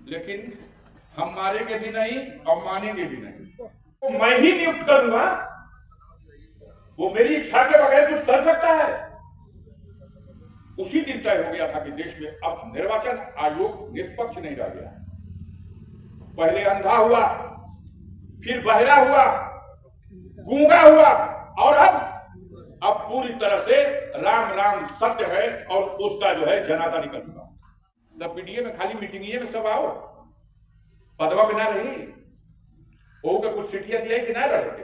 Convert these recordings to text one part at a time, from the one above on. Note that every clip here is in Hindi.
लेकिन हम मारेंगे भी नहीं और मानेंगे भी नहीं। तो मैं ही नियुक्त करूंगा, वो मेरी इच्छा के बगैर कुछ कर सकता है? उसी दिन तय हो गया था कि देश में अब निर्वाचन आयोग निष्पक्ष नहीं रह गया। पहले अंधा हुआ, फिर बहरा हुआ, गूंगा हुआ, और अब पूरी तरह से राम राम सत्य है और उसका जो है जनाजा निकल चुका। जब पीडीए में खाली मीटिंग में सब आओ, पदवा बिना रही वो का कुछ सिटिया दिया कि ना लड़के?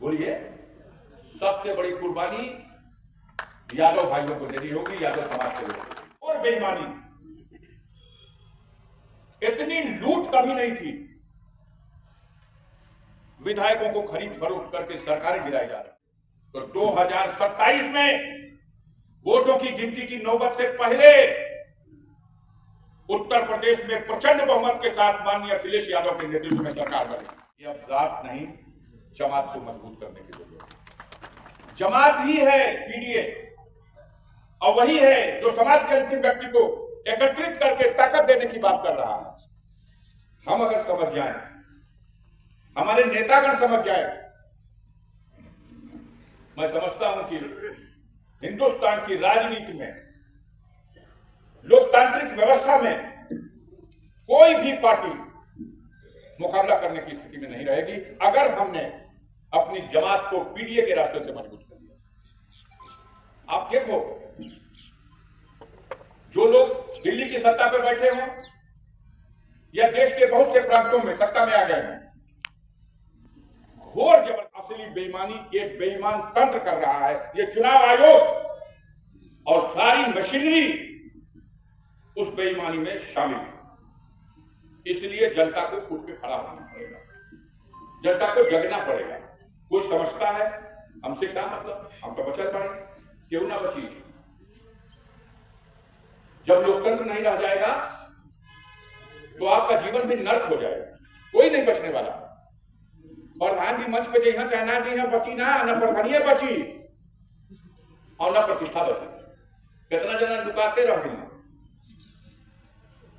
बोलिए, सबसे बड़ी कुर्बानी यादव भाइयों को देनी होगी, यादव समाज के लोगों। और बेईमानी, इतनी लूट कभी नहीं थी। विधायकों को खरीद फरोख्त करके सरकारें गिराई जा रही। तो 2027 में वोटों की गिनती की नौबत से पहले उत्तर प्रदेश में प्रचंड बहुमत के साथ माननीय अखिलेश यादव के नेतृत्व में सरकार बनी। अब जात नहीं, जमात को मजबूत करने की जरूरत है। जमात ही है पीडीए, और वही है जो समाज के अंतिम व्यक्ति को एकत्रित करके ताकत देने की बात कर रहा है। हम अगर समझ जाएं, हमारे नेतागण समझ जाए, मैं समझता हूं कि हिंदुस्तान की राजनीति में, लोकतांत्रिक व्यवस्था में कोई भी पार्टी मुकाबला करने की स्थिति में नहीं रहेगी अगर हमने अपनी जमात को पीडीए के रास्ते से मजबूत कर दिया। आप देखो, जो लोग दिल्ली की सत्ता पर बैठे हों या देश के बहुत से प्रांतों में सत्ता में आ गए हैं, घोर जबर असली बेईमानी एक बेईमान तंत्र कर रहा है। ये चुनाव आयोग और सारी मशीनरी उस बेईमानी में शामिल है। इसलिए जनता को उठ के खड़ा होना पड़ेगा, जनता को जगना पड़ेगा। कोई समझता है हमसे क्या मतलब, हम तो बचत पाए, क्यों ना बची। जब लोकतंत्र नहीं रह जाएगा तो आपका जीवन भी नर्क हो जाएगा, कोई नहीं बचने वाला। प्रधान भी मंच पे जहाँ चाहना नहीं बची ना, न प्रधानिया बची और न प्रतिष्ठा बची। कितना जना लुकाते रह गए।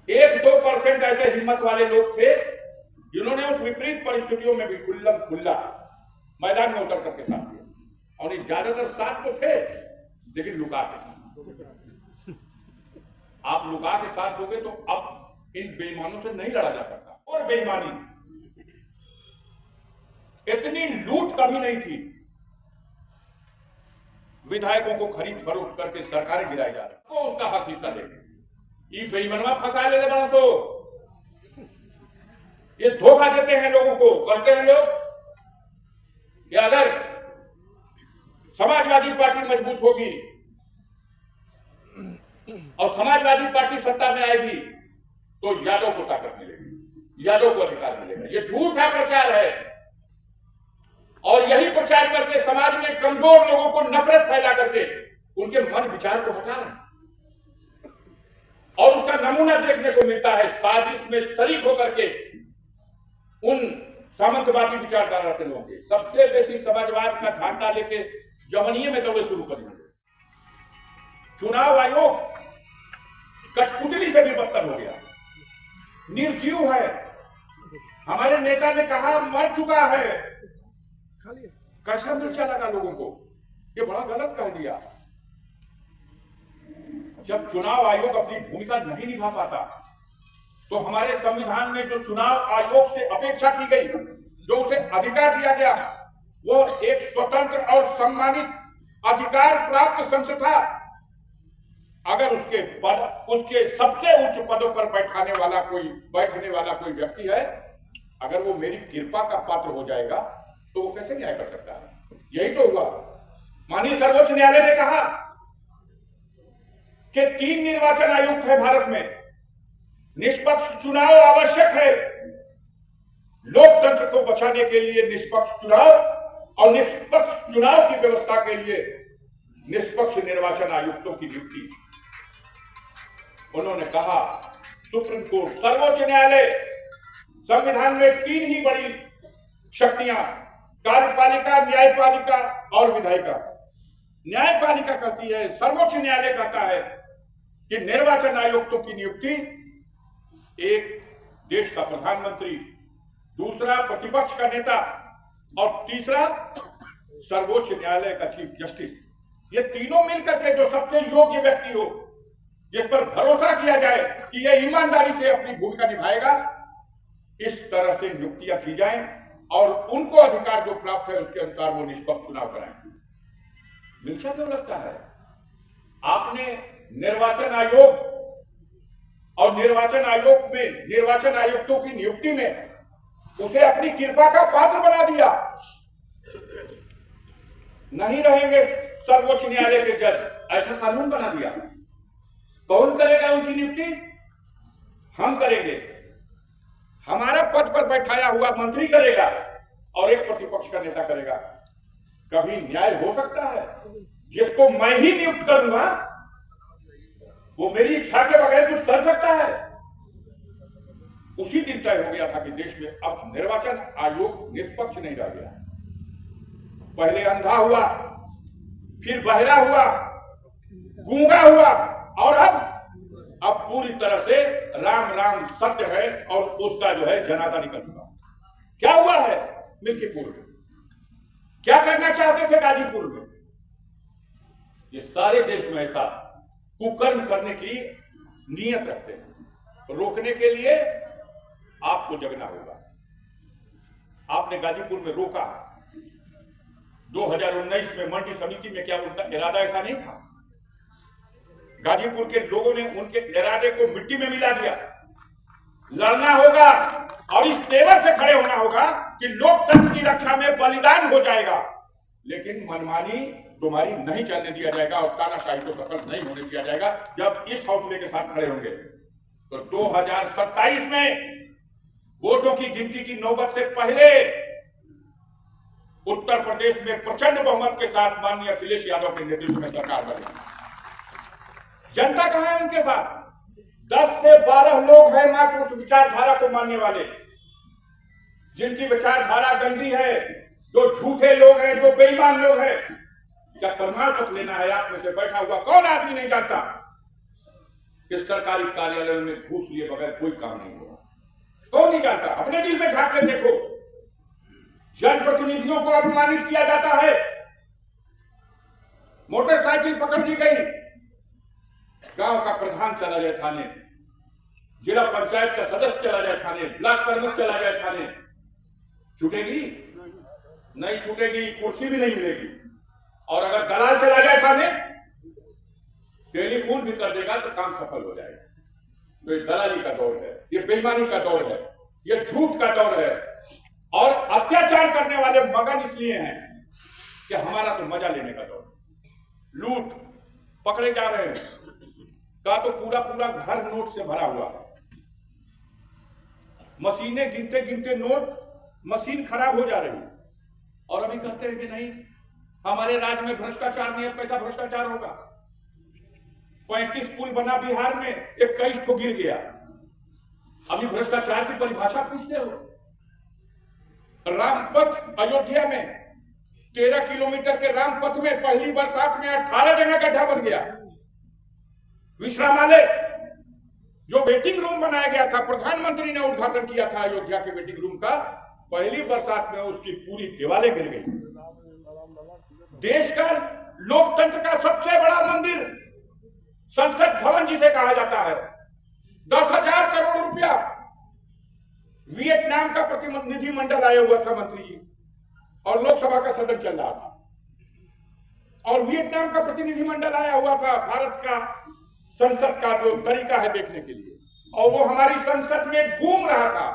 1-2% ऐसे हिम्मत वाले लोग थे जिन्होंने उस विपरीत परिस्थितियों में भी खुल्ला मैदान में उतर करके साथ दिया, और ज्यादातर साथ तो थे लेकिन लुका के साथ। आप लुका के साथ दोगे तो अब इन बेईमानों से नहीं लड़ा जा सकता। और बेईमानी, इतनी लूट कभी नहीं थी। विधायकों को खरीद फरोख्त करके सरकारें गिराई जा रही, तो उसका हक हिस्सा लेंगे। ये बेईमानवा फंसा ले बना सो, ये धोखा देते हैं लोगों को। कहते हैं लोग कि अगर समाजवादी पार्टी मजबूत होगी और समाजवादी पार्टी सत्ता में आएगी तो यादव को ताकत मिलेगी, यादव को अधिकार मिलेगा। ये झूठा प्रचार है, और यही प्रचार करके समाज में कमजोर लोगों को नफरत फैला करके उनके मन विचार को हटा रहे। और उसका नमूना देखने को मिलता है साजिश में शरीक होकर के उन सामंतवादी विचारधारा के लोगों के। सबसे बेसी समाजवाद का झंडा लेके जवनिये में दौड़े शुरू कर दिए। चुनाव आयोग कठपुतली से भी बदतर हो गया, निर्जीव है। हमारे नेता ने कहा मर चुका है। कैसा मिर्चा लगा लोगों को, ये बड़ा गलत कह दिया। जब चुनाव आयोग अपनी भूमिका नहीं निभा पाता तो हमारे संविधान में जो चुनाव आयोग से अपेक्षा की गई, जो उसे अधिकार दिया गया, वो एक स्वतंत्र और सम्मानित अधिकार प्राप्त संस्था, अगर उसके सबसे उच्च पदों पर बैठने वाला कोई व्यक्ति है, अगर वो मेरी कृपा का पात्र हो जाएगा तो वो कैसे न्याय कर सकता है? यही तो हुआ। माननीय सर्वोच्च न्यायालय ने कहा कि 3 निर्वाचन आयुक्त है भारत में, निष्पक्ष चुनाव आवश्यक है। लोकतंत्र को बचाने के लिए निष्पक्ष चुनाव और निष्पक्ष चुनाव की व्यवस्था के लिए निष्पक्ष निर्वाचन आयुक्तों की नियुक्ति। उन्होंने कहा, सुप्रीम कोर्ट, सर्वोच्च न्यायालय, संविधान में 3 ही बड़ी शक्तियां, कार्यपालिका, न्यायपालिका और विधायिका। न्यायपालिका कहती है, सर्वोच्च न्यायालय कहता है कि निर्वाचन आयुक्तों की नियुक्ति एक देश का प्रधानमंत्री, दूसरा प्रतिपक्ष का नेता और तीसरा सर्वोच्च न्यायालय का चीफ जस्टिस, ये तीनों मिलकर के जो सबसे योग्य व्यक्ति हो, जिस पर भरोसा किया जाए कि ये ईमानदारी से अपनी भूमिका निभाएगा, इस तरह से नियुक्तियां की जाएं और उनको अधिकार जो प्राप्त है उसके अनुसार वो निष्पक्ष चुनाव कराएं। मिर्चा क्यों लगता है? आपने निर्वाचन आयोग और निर्वाचन आयोग में निर्वाचन आयुक्तों की नियुक्ति में उसे अपनी कृपा का पात्र बना दिया। नहीं रहेंगे सर्वोच्च न्यायालय के जज, ऐसा कानून बना दिया। कौन करेगा उनकी नियुक्ति? हम करेंगे। हमारा पद पर बैठाया हुआ मंत्री करेगा और एक प्रतिपक्ष का नेता करेगा। कभी न्याय हो सकता है? जिसको मैं ही नियुक्त करूंगा वो मेरी इच्छा के बगैर कुछ कर सकता है? उसी दिन तय हो गया था कि देश में अब निर्वाचन आयोग निष्पक्ष नहीं रह गया। पहले अंधा हुआ, फिर बहरा हुआ, गूंगा हुआ और अब पूरी तरह से राम राम सत्य है और उसका जो है जनाजा निकल चुका। क्या हुआ है मिल्कीपुर में? क्या करना चाहते थे गाजीपुर में? ये सारे देश में ऐसा कुकर्म करने की नीयत रखते हैं। रोकने के लिए आपको जगना होगा। आपने गाजीपुर में रोका। 2019 में मंडी समिति में क्या उनका इरादा ऐसा नहीं था? गाजीपुर के लोगों ने उनके इरादे को मिट्टी में मिला दिया। लड़ना होगा और इस तेवर से खड़े होना होगा कि लोकतंत्र की रक्षा में बलिदान हो जाएगा, लेकिन मनमानी तुम्हारी नहीं चलने दिया जाएगा और तानाशाही को सफल नहीं होने दिया जाएगा। जब इस हौसले के साथ खड़े होंगे तो 2027 में वोटों की गिनती की नौबत से पहले उत्तर प्रदेश में प्रचंड बहुमत के साथ माननीय अखिलेश यादव के नेतृत्व में सरकार बनेगी। जनता कहां है उनके साथ? 10 से 12 लोग हैं मात्र उस विचारधारा को मानने वाले, जिनकी विचारधारा गंदी है, जो झूठे लोग हैं, जो बेईमान लोग हैं। क्या प्रमाण पत्र लेना है? आप में से बैठा हुआ कौन आदमी नहीं जानता कि सरकारी कार्यालयों में घूस लिए बगैर कोई काम नहीं होगा? कौन नहीं जानता? अपने दिल में झांक कर देखो। जनप्रतिनिधियों को अपमानित किया जाता है, मोटरसाइकिल पकड़ ली गई, गांव का प्रधान चला जाए थाने, जिला पंचायत का सदस्य चला जाए थाने, ब्लॉक प्रमुख चला जाए थाने। छूटेगी? नहीं छूटेगी, कुर्सी भी नहीं मिलेगी। और अगर दलाल चला जाए थाने, टेलीफोन भी कर देगा तो काम सफल हो जाएगा। तो ये दलाली का दौर है, ये बेईमानी का दौर है, ये झूठ का दौर है। और अत्याचार करने वाले मगन इसलिए हैं कि हमारा तो मजा लेने का दौर। लूट पकड़े जा रहे हैं का तो पूरा पूरा घर नोट से भरा हुआ है। मशीनें गिनते गिनते नोट, मशीन खराब हो जा रही है और अभी कहते हैं कि नहीं हमारे राज्य में भ्रष्टाचार नहीं है। पैसा भ्रष्टाचार होगा। 35 पुल बना बिहार में, 21 तो गिर गया। अभी भ्रष्टाचार की परिभाषा पूछते हो? रामपथ अयोध्या में 13 किलोमीटर के रामपथ में पहली बरसात में 18 जगह गड्ढा बन गया। विश्रामालय जो वेटिंग रूम बनाया गया था, प्रधानमंत्री ने उद्घाटन किया था अयोध्या के वेटिंग रूम का, पहली बरसात में उसकी पूरी दीवारें गिर गई। देश का लोकतंत्र का सबसे बड़ा मंदिर संसद भवन जिसे कहा जाता है, 10,000 करोड़ रुपया। वियतनाम का प्रतिनिधि मंडल आया हुआ था मंत्री जी, और लोकसभा का सदन चल रहा था और वियतनाम का प्रतिनिधि मंडल आया हुआ था भारत का संसद का जो तरीका है देखने के लिए, और वो हमारी संसद में घूम रहा था।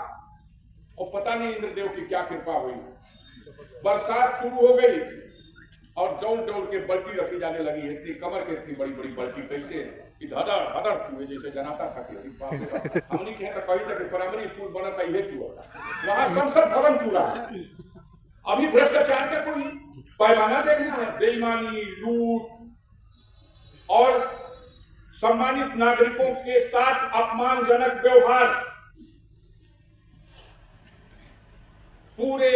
और पता नहीं इंद्रदेव की क्या कृपा हुई, बरसात शुरू हो गई और दौड़ दौड़ के बल्टी रखी जाने लगी। इतनी कमर के इतनी बड़ी बड़ी बल्टी, कैसे धड़र धड़र चूहे जैसे जनाता था कि हमने कहा था कहीं तक प्राइमरी स्कूल बना था, यह चूहा था। वहां संसद भवन चूहा है। अभी भ्रष्टाचार का कोई पैमाना देखना है। बेईमानी, लूट और सम्मानित नागरिकों के साथ अपमानजनक व्यवहार पूरे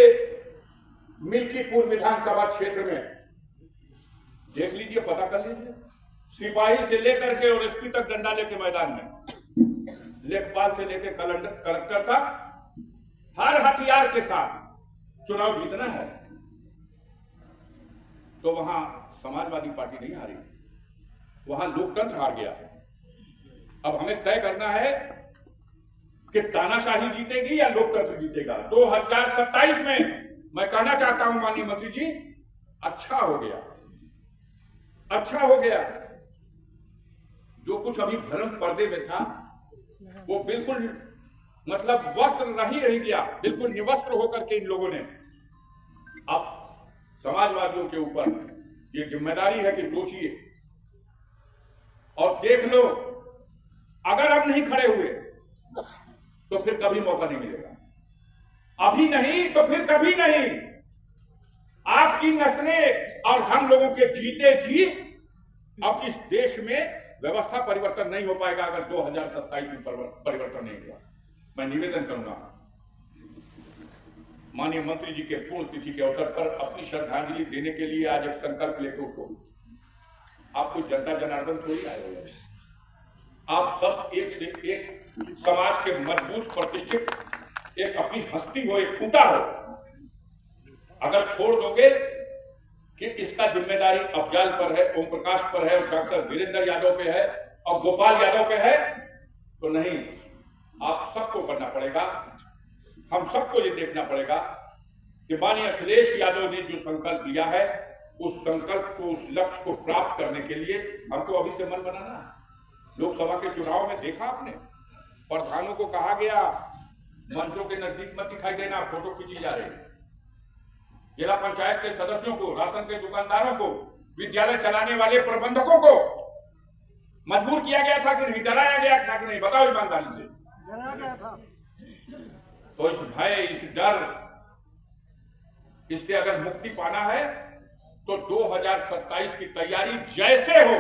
मिल्कीपुर विधानसभा क्षेत्र में देख लीजिए, पता कर लीजिए। सिपाही से लेकर के और एसपी तक डंडा लेके मैदान में, लेखपाल से लेकर कलेक्टर तक हर हथियार के साथ चुनाव जीतना है, तो वहां समाजवादी पार्टी नहीं हारी, वहां लोकतंत्र हार गया है। अब हमें तय करना है कि तानाशाही जीतेगी या लोकतंत्र जीतेगा। 2027 में मैं कहना चाहता हूं माननीय मंत्री जी, अच्छा हो गया, अच्छा हो गया। जो कुछ अभी भ्रम पर्दे में था वो बिल्कुल मतलब वस्त्र नहीं रह गया, बिल्कुल निवस्त्र होकर के इन लोगों ने अब समाजवादियों के ऊपर ये जिम्मेदारी है कि सोचिए और देख लो, अगर अब नहीं खड़े हुए तो फिर कभी मौका नहीं मिलेगा, अभी नहीं तो फिर कभी नहीं। आपकी नस्लें और हम लोगों के जीते जी अब इस देश में व्यवस्था परिवर्तन नहीं हो पाएगा अगर 2027 में परिवर्तन नहीं हुआ। मैं निवेदन करूंगा माननीय मंत्री जी के पूर्ण तिथि के अवसर पर अपनी श्रद्धांजलि देने के लिए आज एक संकल्प लेकर उठो। आपको जनता जनार्दन थोड़ी आए हो, आप सब एक से एक समाज के मजबूत प्रतिष्ठित एक अपनी हस्ती हो, एक खूंटा हो। अगर छोड़ दोगे कि इसका जिम्मेदारी अफजाल पर है, ओम प्रकाश पर है, डॉक्टर वीरेंद्र यादव पे है और गोपाल यादव पे है, तो नहीं, आप सबको करना पड़ेगा। हम सबको ये देखना पड़ेगा कि माननीय अखिलेश यादव ने जो संकल्प लिया है, उस संकल्प को, उस लक्ष्य को प्राप्त करने के लिए हमको अभी से मन बनाना है। लोकसभा के चुनाव में देखा आपने, प्रधानों को कहा गया मंचों के नजदीक मत दिखाई देना, फोटो खींची जा रही है। जिला पंचायत के सदस्यों को, राशन के दुकानदारों को, विद्यालय चलाने वाले प्रबंधकों को मजबूर किया गया था कि नहीं, डराया गया था कि नहीं, बताओ ईमानदारी से। डराया गया था। तो इस भय, इस डर, इससे अगर मुक्ति पाना है तो 2027 की तैयारी जैसे हो।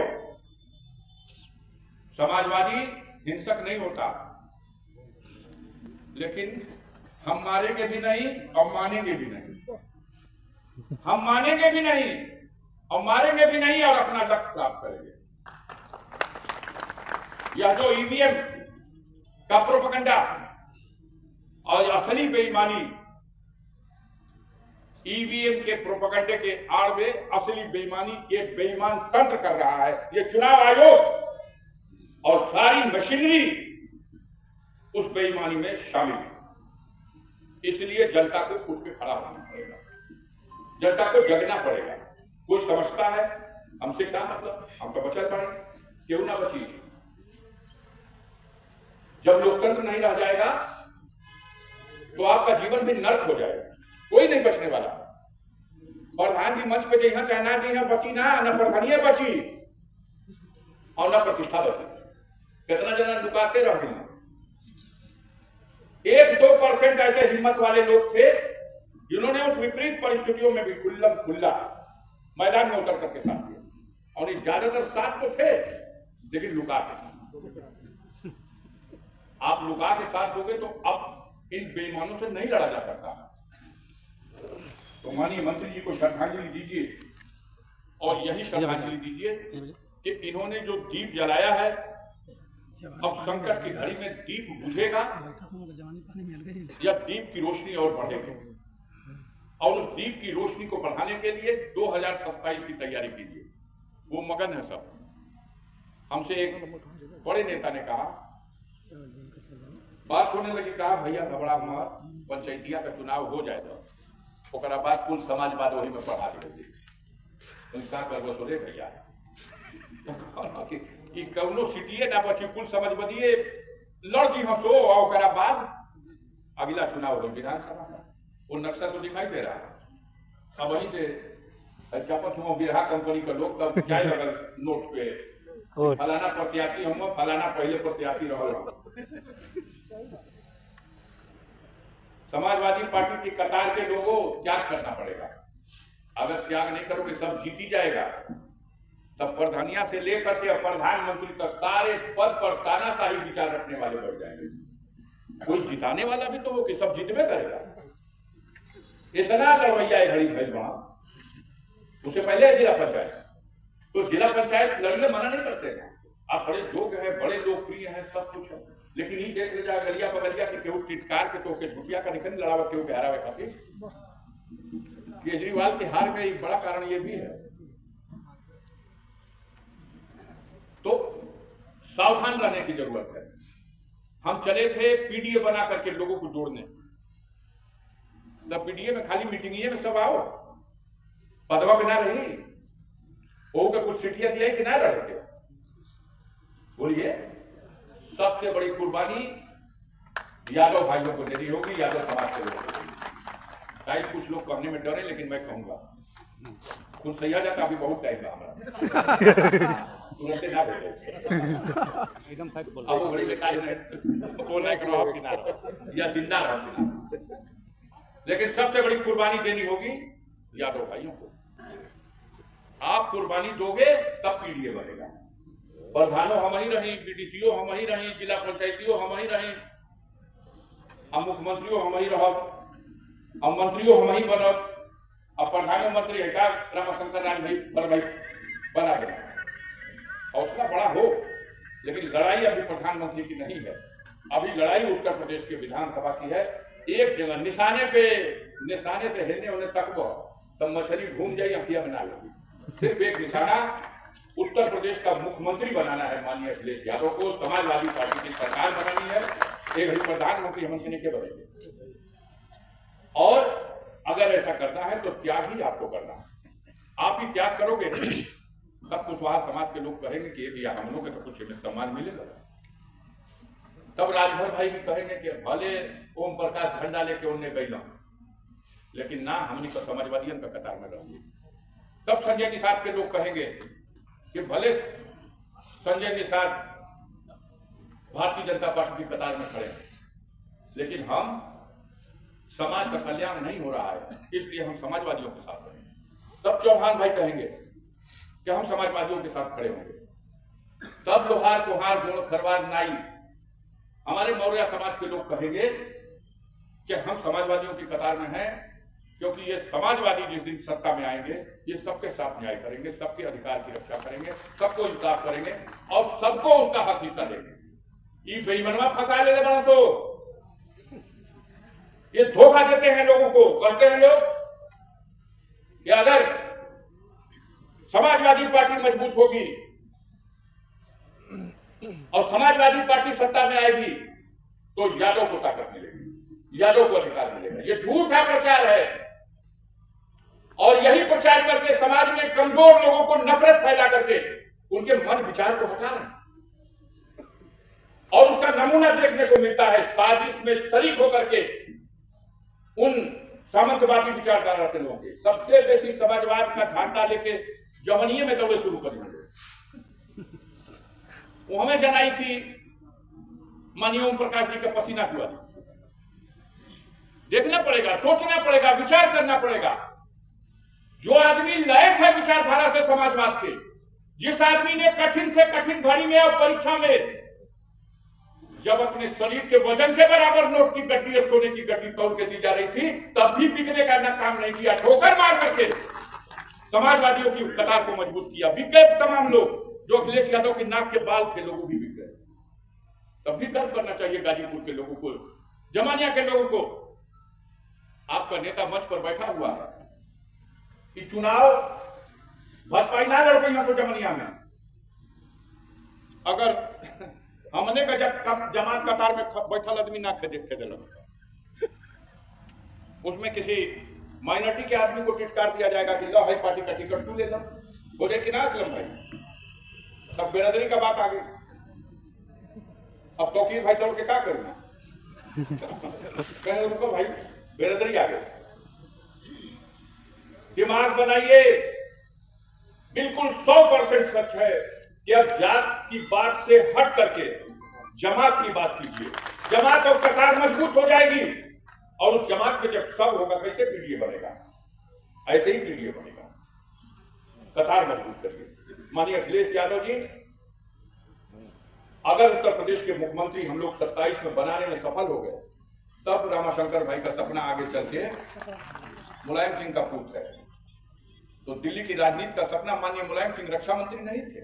समाजवादी हिंसक नहीं होता, लेकिन हम मारेंगे भी नहीं और मानेंगे भी नहीं। हम मानेंगे भी नहीं और मारेंगे भी नहीं और अपना लक्ष्य प्राप्त करेंगे। यह जो ईवीएम का प्रोपेगेंडा और असली बेईमानी, ईवीएम के प्रोपेगेंडे के आड़ में असली बेईमानी एक बेईमान तंत्र कर रहा है। ये चुनाव आयोग और सारी मशीनरी उस बेईमानी में शामिल है। इसलिए जनता को उठ के खड़ा होना पड़ेगा, जनता को जगना पड़ेगा। कोई समझता है हमसे क्या मतलब, हम तो बचत पड़े, क्यों ना बची। जब लोकतंत्र नहीं रह जाएगा तो आपका जीवन भी नर्क हो जाएगा, कोई नहीं बचने वाला। प्रधान जी मंच पे जहां चाहना नहीं है बची ना, न प्रधानिया बची और न प्रतिष्ठा बची। कितना जना लुकाते रह गए। 1-2% ऐसे हिम्मत वाले लोग थे जिन्होंने उस विपरीत परिस्थितियों में भी खुल्लम खुल्ला मैदान में उतर करके साथ दिया। और ज्यादातर साथ तो थे लेकिन लुका के साथ। आप लुका के साथ दोगे तो अब इन बेईमानों से नहीं लड़ा जा सकता। तो माननीय मंत्री जी को श्रद्धांजलि दीजिए और यही श्रद्धांजलि दीजिए कि इन्होंने जो दीप जलाया है, अब संकट की घड़ी में दीप बुझेगा या दीप की रोशनी और बढ़ेगी। और उस दीप की रोशनी को बढ़ाने के लिए 2027 की तैयारी कीजिए। वो मगन है सब। हमसे एक बड़े नेता ने कहा, बात होने लगी, कहा भैया घबरा मत, पंचायतिया का चुनाव हो जाएगा, ओकरा बाद कुल समाजवाद वही में पढ़ा देंगे। उनका करबो सोरे भैया कि कौनो सीटिए ना बची, कुल समझबदिए लड़ दी हंसो और ओकरा बाद अगला चुनाव हो विधानसभा का। वो नक्शा तो दिखाई दे रहा है। अब वहीं से चापत हुआ बिरहा कंपनी का लोग तब जाए लगल नोट पे, फलाना प्रत्याशी हम, फलाना पहले प्रत्याशी रहा। समाजवादी पार्टी की कतार के लोगों त्याग करना पड़ेगा। अगर त्याग नहीं करोगे सब जीती जाएगा। तब प्रधानिया से लेकर के प्रधानमंत्री तक सारे पद पर तानाशाही विचार रखने वाले बढ़ जाएंगे। कोई जिताने वाला भी तो हो कि सब जीतवे करेगा। इतना लड़वैया है घड़ी भैल वहां। उससे पहले जिला पंचायत, तो जिला पंचायत लड़िए मना नहीं करते हैं। आप बड़े योग्य है, बड़े लोकप्रिय हैं, सब कुछ है, लेकिन ही देख ले जा गलिया बगलिया कि केहू टिटकार के तो के झुटिया का निकल लड़ावा केहू के हरावे खातिर। केजरीवाल के हार का एक बड़ा कारण ये भी है। तो सावधान रहने की जरूरत है। हम चले थे पीडीए बना करके लोगों को जोड़ने, तब पीडीए में खाली मीटिंग में सब आओ, पदवा बिना रही वो का कुछ सिटिया दिया कि ना रहे थे। बोलिए, सबसे बड़ी कुर्बानी यादव भाइयों को देनी होगी, यादव समाज के लोगों को। शायद कुछ लोग कहने में डरे, लेकिन मैं कहूंगा कुछ सही आ जाता, अभी बहुत टाइम है हमारा, तुरंत ना बोले एकदम अब बड़ी बेकार बोलना कि ना रहो या जिंदा रहो। लेकिन सबसे बड़ी कुर्बानी देनी होगी यादव भाइयों को। आप कुर्बानी दोगे तब पीडीए बनेगा। प्रधानों हम ही रही, बीडीसीओ हम ही रही, जिला पंचायतियों हम ही रही, हम मुख्यमंत्रियों हम ही रह, हम मंत्रियों हम ही बनब, अब प्रधानमंत्री है रामाशंकर राज भाई बना देना। हौसला बड़ा हो, लेकिन लड़ाई अभी प्रधानमंत्री की नहीं है। अभी लड़ाई उत्तर प्रदेश के विधानसभा की है। एक जगह निशाने से हिलने होने तक वो तब मछली घूम जाए, अखिया बना लेगी। सिर्फ एक निशाना, उत्तर प्रदेश का मुख्यमंत्री बनाना है माननीय अखिलेश यादव को। समाजवादी पार्टी की सरकार बनानी है, एक प्रधानमंत्री हम से नहीं बनेंगे। और अगर ऐसा करना है तो त्याग ही आपको करना है। आप ही त्याग करोगे तब कुशवाहा समाज के लोग कहेंगे कि भैया हम लोग के तो कुछ सम्मान मिलेगा। तब राजभर भाई भी कहेंगे कि भले ओम प्रकाश झंडा लेके उन्हें गई, लेकिन ना हमने तो समाजवादियों का कतार में रहेंगे। तब संजय निषाद के लोग कहेंगे कि भले संजय निषाद भारतीय जनता पार्टी की कतार में खड़े हैं, लेकिन हम समाज का कल्याण नहीं हो रहा है, इसलिए हम समाजवादियों के साथ रहेंगे। तब चौहान भाई कहेंगे कि हम समाजवादियों के साथ खड़े होंगे। तब लोहार कुहार गोड़ खरवार नाई हमारे मौर्य समाज के लोग कहेंगे कि हम समाजवादियों की कतार में हैं, क्योंकि ये समाजवादी जिस दिन सत्ता में आएंगे ये सबके साथ न्याय करेंगे, सबके अधिकार की रक्षा करेंगे, सबको इंसाफ करेंगे और सबको उसका हक हिस्सा देंगे। ये बेईमानवा फंसा ले बड़ा सो, ये धोखा देते हैं लोगों को। कहते हैं लोग कि अगर समाजवादी पार्टी मजबूत होगी और समाजवादी पार्टी सत्ता में आएगी तो यादव को ताकत मिलेगी, यादव को अधिकार मिलेगा। ये झूठा प्रचार है और यही प्रचार करके समाज में कमजोर लोगों को नफरत फैला करके उनके मन विचार को हटा रहे। और उसका नमूना देखने को मिलता है साजिश में शरीक होकर के उन सामंतवादी विचारधारा के लोगों के। सबसे बेसी समाजवाद का झंडा लेके जवनिये में दौड़े शुरू कर दिए। वो हमें जनाई थी माननीय ओम प्रकाश जी का पसीना हुआ। देखना पड़ेगा, सोचना पड़ेगा, विचार करना पड़ेगा। जो आदमी लैस है विचारधारा से समाजवाद के, जिस आदमी ने कठिन से कठिन घड़ी में और परीक्षा में जब अपने शरीर के वजन के बराबर नोट की गड्डी और सोने की गड्डी तोड़ के दी जा रही थी, तब भी बिकने का काम नहीं किया। ठोकर मार करके समाजवादियों की कतार को मजबूत किया। बिके तमाम लोग, जो अखिलेश यादव के नाक के बाल थे, लोगों भी बिक गए। तब भी गर्व करना चाहिए गाजीपुर के लोगों को, जमानिया के लोगों को। आपका नेता मंच पर बैठा हुआ है कि चुनाव भाजपा ना लड़ गई तो जमानिया में। अगर हमने का जमात कतार में बैठा आदमी ना खेदे लगा, उसमें किसी माइनॉरिटी के आदमी को टिटकार दिया जाएगा कि लो है पार्टी का टिकट तू ले लो, बोले कि ना असलम भाई, सब बेरादरी का बात आ गई। अब तौकीर भाई दौड़ के क्या करना, कहने रुको भाई बेरादरी आ गई। दिमाग बनाइए, बिल्कुल 100% सच है कि अब जात की बात से हट करके जमात की बात कीजिए। जमात और कतार मजबूत हो जाएगी और उस जमात में जब सब होगा, कैसे पीडीए बनेगा? ऐसे ही पीडीए बनेगा। कतार मजबूत करिए। माननीय अखिलेश यादव जी, अगर उत्तर प्रदेश के मुख्यमंत्री हम लोग 27 में बनाने में सफल हो गए, तब रामाशंकर भाई का सपना आगे चल के मुलायम सिंह का पुत्र है। तो दिल्ली की राजनीति का सपना माननीय मुलायम सिंह रक्षा मंत्री नहीं थे,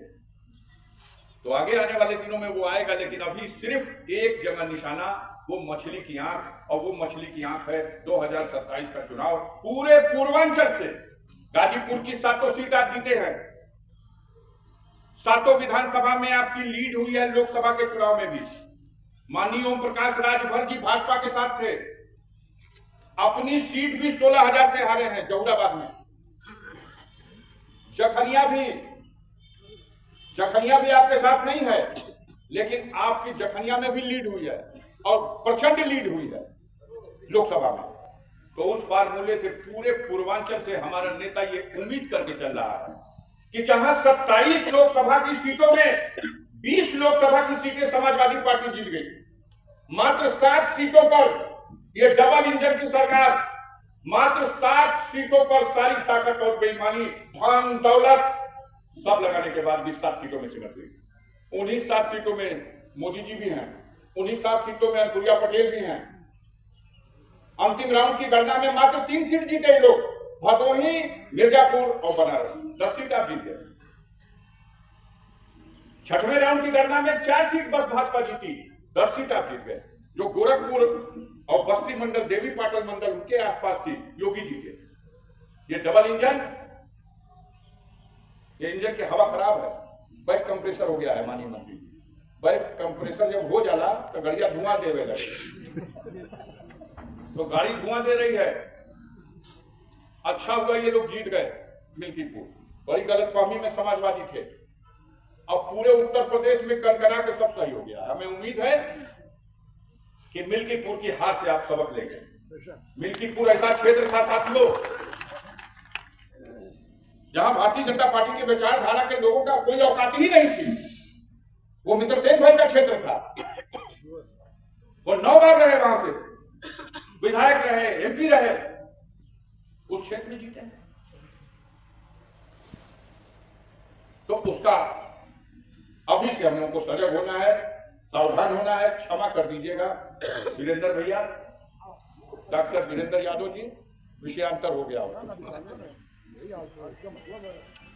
तो आगे आने वाले दिनों में वो आएगा, लेकिन अभी सिर्फ एक जगह निशाना, वो मछली की आंख, और वो मछली की आंख है 2027 का चुनाव। पूरे पूर्वांचल से गाजीपुर की 7 सीट आप जीते हैं, 7 विधानसभा में आपकी लीड हुई है। लोकसभा के चुनाव में भी माननीय ओम प्रकाश राजभर जी भाजपा के साथ थे, अपनी सीट भी 16,000 से हारे हैं जहुराबाद में। जखनिया भी आपके साथ नहीं है, लेकिन आपकी जखनिया में भी लीड हुई है और प्रचंड लीड हुई है लोकसभा में। तो उस फार्मूले से पूरे पूर्वांचल से हमारा नेता ये उम्मीद करके चल रहा है कि जहां 27 लोकसभा की सीटों में 20 लोकसभा की सीटें समाजवादी पार्टी जीत गई, मात्र 7 सीटों पर ये डबल इंजन की सरकार, मात्र 7 सीटों पर सारी ताकत और बेईमानी, धन दौलत सब लगाने के बाद भी 7 सीटों में सिमट गई। उन्हीं 7 सीटों में मोदी जी भी हैं, उन्हीं 7 सीटों में अनुप्रिया पटेल भी हैं। अंतिम राउंड की गणना में मात्र 3 सीट जीते ये लोग, भदोही, मिर्जापुर और बनारस, 10 सीट आप जीत गए। 6वें राउंड की गणना में 4 सीट बस भाजपा जीती, 10 सीट आप जीत गए। जो गोरखपुर और बस्ती मंडल, देवी पाटन मंडल उनके आसपास थी, योगी जी के। ये डबल इंजन, ये इंजन की हवा खराब है, बैक कंप्रेसर हो गया है माननीय मंत्री। बैक कंप्रेसर जब हो जाला तो गाड़ियां धुआं दे रही, तो गाड़ी धुआं दे रही है। अच्छा हुआ ये लोग जीत गए मिल्कीपुर, बड़ी गलतफहमी में समाजवादी थे। अब पूरे उत्तर प्रदेश में कनकना के सब सही हो गया। हमें उम्मीद है कि मिल्कीपुर की हार से आप सबक लेंगे। मिल्कीपुर ऐसा क्षेत्र था साथियों जहां भारतीय जनता पार्टी के विचारधारा के लोगों का कोई औकात ही नहीं थी। वो मित्र सेन भाई का क्षेत्र था, वो 9 बार रहे, वहां से विधायक रहे, एमपी रहे, उस क्षेत्र में जीते। तो उसका अभी से हम लोगों को सजग होना है, सावधान होना है। क्षमा कर दीजिएगा वीरेंद्र भैया, डॉक्टर वीरेंद्र यादव जी, विषयांतर हो गया होगा।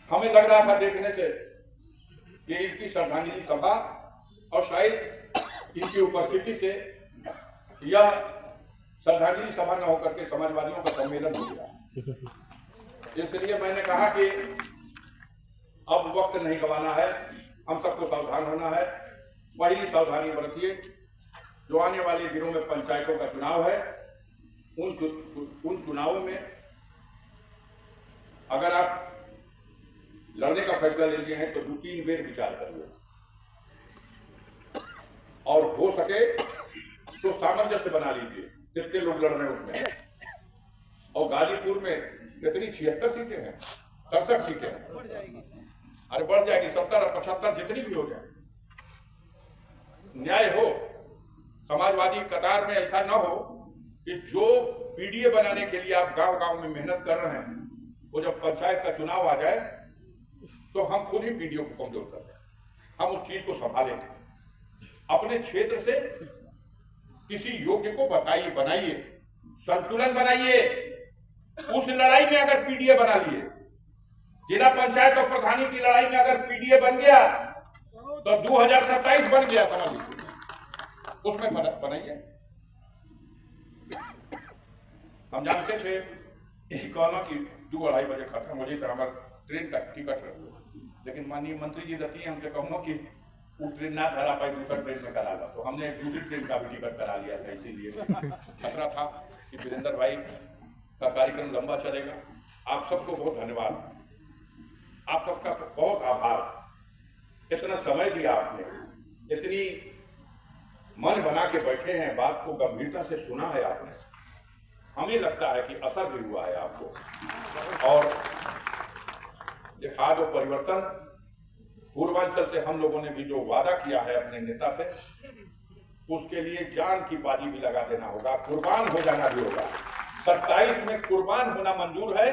हमें लग रहा था देखने से कि इनकी श्रद्धांजलि सभा और शायद इनकी उपस्थिति से यह श्रद्धांजलि सभा न होकर के समाजवादियों का सम्मेलन हो गया। इसलिए मैंने कहा कि अब वक्त नहीं गंवाना है, हम सबको सावधान होना है। पहली सावधानी बरतिए, जो आने वाले दिनों में पंचायतों का चुनाव है, उन चुनावों में अगर आप लड़ने का फैसला ले लिए हैं तो 2-3 बेर विचार करिए, और हो सके तो सामंजस्य बना लीजिए कितने लोग लड़ रहे हैं उसमें। और गाजीपुर में कितनी 76 सीटें हैं, 67 सीटें हैं, अरे बढ़ जाएगी 70 और 75 जितनी भी हो जाए, न्याय हो। समाजवादी कतार में ऐसा ना हो कि जो पीडीए बनाने के लिए आप गांव-गांव में मेहनत कर रहे हैं, वो जब पंचायत का चुनाव आ जाए तो हम खुद ही पीडीओ को कमजोर कर दें। हम उस चीज को संभालेंगे, अपने क्षेत्र से किसी योग्य को बताइए, बनाइए, संतुलन बनाइए। उस लड़ाई में अगर पीडीए बना लिए, जिला पंचायत और प्रधानी की लड़ाई में अगर पीडीए बन गया तो 2027 बन गया, समझ लीजिए, उसमें बनाइए। हम जानते थे यही कहना कि 2-2:30 बजे खत्म हो जाए तो हमारा ट्रेन का टिकट रख लो, लेकिन माननीय मंत्री जी रहती है, हमसे कहूँगा कि वो ट्रेन ना धरा पाई, दूसरा ट्रेन में करा ला, तो हमने दूसरी ट्रेन का भी टिकट करा लिया था। इसीलिए खतरा था कि वीरेंद्र भाई का कार्यक्रम लंबा चलेगा। आप सबको बहुत धन्यवाद, आप सबका बहुत आभार। इतना समय दिया आपने, इतनी मन बना के बैठे हैं, बात को गंभीरता से सुना है आपने। हमें लगता है कि असर भी हुआ है आपको। और ये खाद और परिवर्तन पूर्वांचल से हम लोगों ने भी जो वादा किया है अपने नेता से, उसके लिए जान की बाजी भी लगा देना होगा, कुर्बान हो जाना भी होगा। 27 में कुर्बान होना मंजूर है,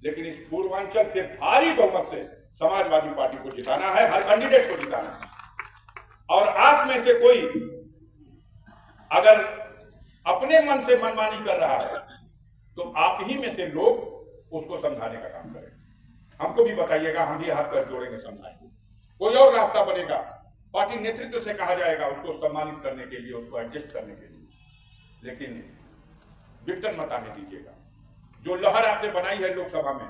लेकिन इस पूर्वांचल से भारी बहुमत से समाजवादी पार्टी को जिताना है, हर कैंडिडेट को जिताना है। और आप में से कोई अगर अपने मन से मनमानी कर रहा है तो आप ही में से लोग उसको समझाने का काम करें। हमको भी बताइएगा, हम भी हाथ पैर जोड़ेंगे, समझाएंगे। कोई और रास्ता बनेगा, पार्टी नेतृत्व से कहा जाएगा उसको सम्मानित करने के लिए, उसको एडजस्ट करने के लिए, लेकिन विघटन मत आने दीजिएगा। जो लहर आपने बनाई है लोकसभा में,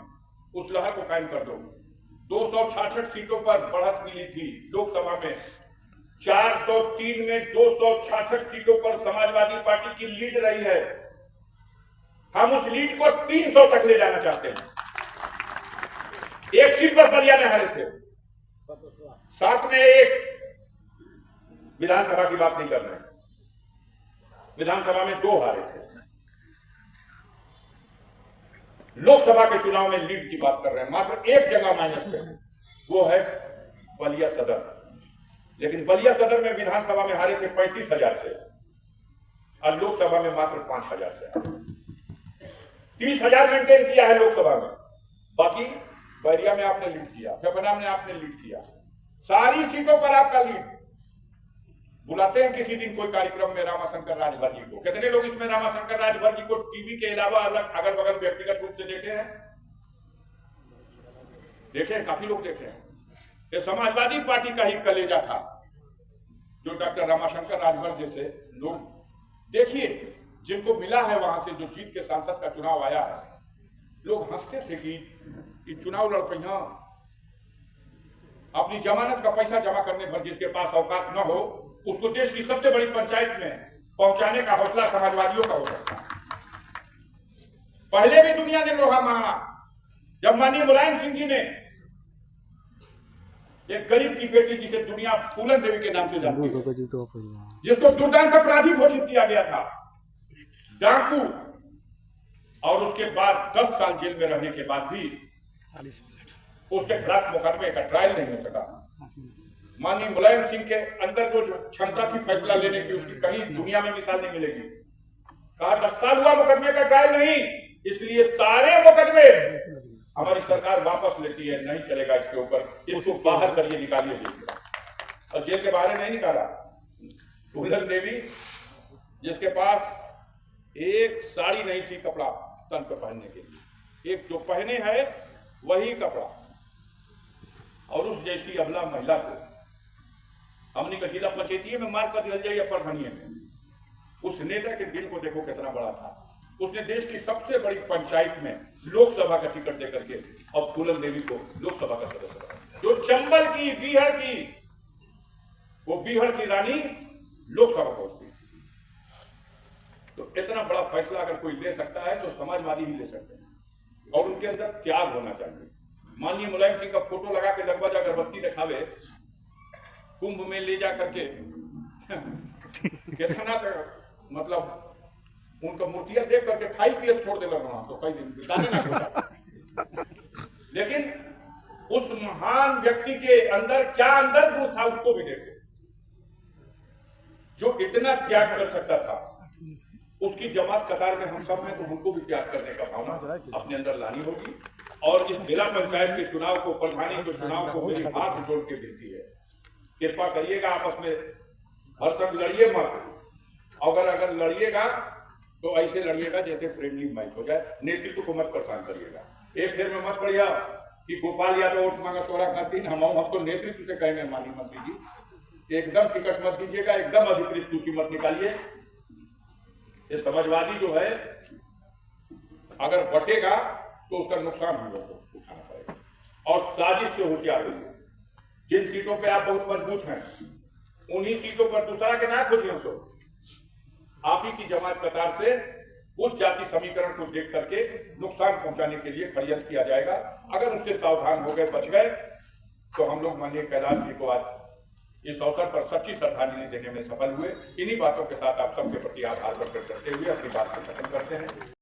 उस लहर को कायम कर दो। 266 सीटों पर बढ़त मिली थी लोकसभा में, 403 में 266 सीटों पर समाजवादी पार्टी की लीड रही है। हम उस लीड को 300 तक ले जाना चाहते हैं। एक सीट पर बलिया में हारे थे, 7 में 1। विधानसभा की बात नहीं कर रहे हैं, विधानसभा में 2 हारे थे। लोकसभा के चुनाव में लीड की बात कर रहे हैं, मात्र 1 जगह माइनस पे, वो है बलिया सदर। लेकिन बलिया सदर में विधानसभा में हारे थे 35,000 से और लोकसभा में मात्र 5,000 से। 30,000 मेंटेन किया है लोकसभा में, बाकी बैरिया में आपने लीड किया, फेफना में आपने लीड किया, सारी सीटों पर आपका लीड। बुलाते हैं किसी दिन कोई कार्यक्रम में रामाशंकर राजभर जी को। कितने लोग इसमें रामाशंकर राजभर जी को टीवी के अलावा अलग अगल बगल व्यक्तिगत रूप से देखे हैं? देखे हैं, काफी लोग देखे हैं। ये समाजवादी पार्टी का ही कलेजा था जो डॉक्टर रामाशंकर राजभर जैसे लोग। देखिए, जिनको मिला है वहां से, जो जीत के सांसद का चुनाव आया है, लोग हंसते थे कि चुनाव लड़ पैया, अपनी जमानत का पैसा जमा करने भर जिसके पास औकात न हो, उसको देश की सबसे बड़ी पंचायत में पहुंचाने का हौसला समाजवादियों का हो सकता है। पहले भी दुनिया ने लोहा मारा, जब माननीय मुलायम सिंह जी ने एक गरीब की बेटी जिसे दुनिया फूलन देवी के नाम से जानती है, जिसको दुर्दांत अपराधी घोषित किया गया था, डाकू, और उसके बाद 10 साल जेल में रहने के बाद भी उसके खिलाफ मुकदमे का ट्रायल नहीं हो सका। माननीय मुलायम सिंह के अंदर जो क्षमता थी फैसला लेने की, उसकी कहीं दुनिया में मिसाल नहीं मिलेगी। कहा 10 साल हुआ मुकदमे का ट्रायल नहीं, इसलिए सारे मुकदमे हमारी सरकार वापस लेती है, नहीं चलेगा इसके ऊपर, इसको बाहर करिए, निकालिए। और जेल के बाहर नहीं निकाला। फूलन देवी जिसके पास एक साड़ी नहीं थी कपड़ा तन पर पहनने के लिए, एक जो पहने है वही कपड़ा, और उस जैसी अबला महिला को हमने का जिला पंचायती में मार कर दिया जाए, प्रधानीय में। उस नेता के दिल को देखो कितना बड़ा था। उसने देश की सबसे बड़ी पंचायत में लोकसभा का टिकट देकर के और फूलन देवी को लोकसभा का सदस्य बनाया। जो चंबल की, बीहड़ की, वो बीहड़ की रानी लोकसभा पहुंचती। तो इतना बड़ा फैसला अगर कोई ले सकता है तो समाजवादी ही ले सकते हैं, और उनके अंदर त्याग होना चाहिए। माननीय मुलायम सिंह का फोटो लगा के लगभग अगरबत्ती दिखावे, कुंभ में ले जा करके कितना मतलब उनका मूर्तियां देख करके खाई पिए छोड़ देना वहां, तो कई दिन ना छोड़ा। लेकिन उस महान व्यक्ति के अंदर क्या अंदर गुण था उसको भी देखो, जो इतना त्याग कर सकता था। उसकी जमात कतार में हम सब हैं, तो उनको भी त्याग करने का भावना अपने अंदर लानी होगी। और इस जिला पंचायत के चुनाव को, प्रधानी के चुनाव को मेरी हाथ जोड़ के देती है, कृपा करिएगा आपस में भरसक लड़िए मत। अगर लड़िएगा तो ऐसे लड़िएगा जैसे फ्रेंडली मैच हो जाए। नेतृत्व को मत परेशान करिएगा। एक फेर में मत पड़िया कि गोपाल यादव वोट मांगा तोरा खातिर हम तो नेतृत्व से कहेंगे माननीय मंत्री जी, एकदम टिकट मत दीजिएगा, एकदम अधिकृत सूची मत निकालिए। ये समाजवादी जो है अगर बटेगा तो उसका नुकसान हम लोग को उठाना पड़ेगा। और साजिश से होशियार होइए। जिन सीटों पे आप बहुत मजबूत हैं, उन्हीं सीटों पर दूसरा के ना खोजिए। सो आप ही की जमात कतार से उस जाति समीकरण को देख करके नुकसान पहुंचाने के लिए खड़ियत किया जाएगा। अगर उससे सावधान हो गए, बच गए, तो हम लोग माननीय कैलाश जी को आज इस अवसर पर सच्ची श्रद्धांजलि देने में सफल हुए। इन्हीं बातों के साथ आप सबके प्रति आभार प्रकट करते हुए अपनी बात को खत्म करते हैं।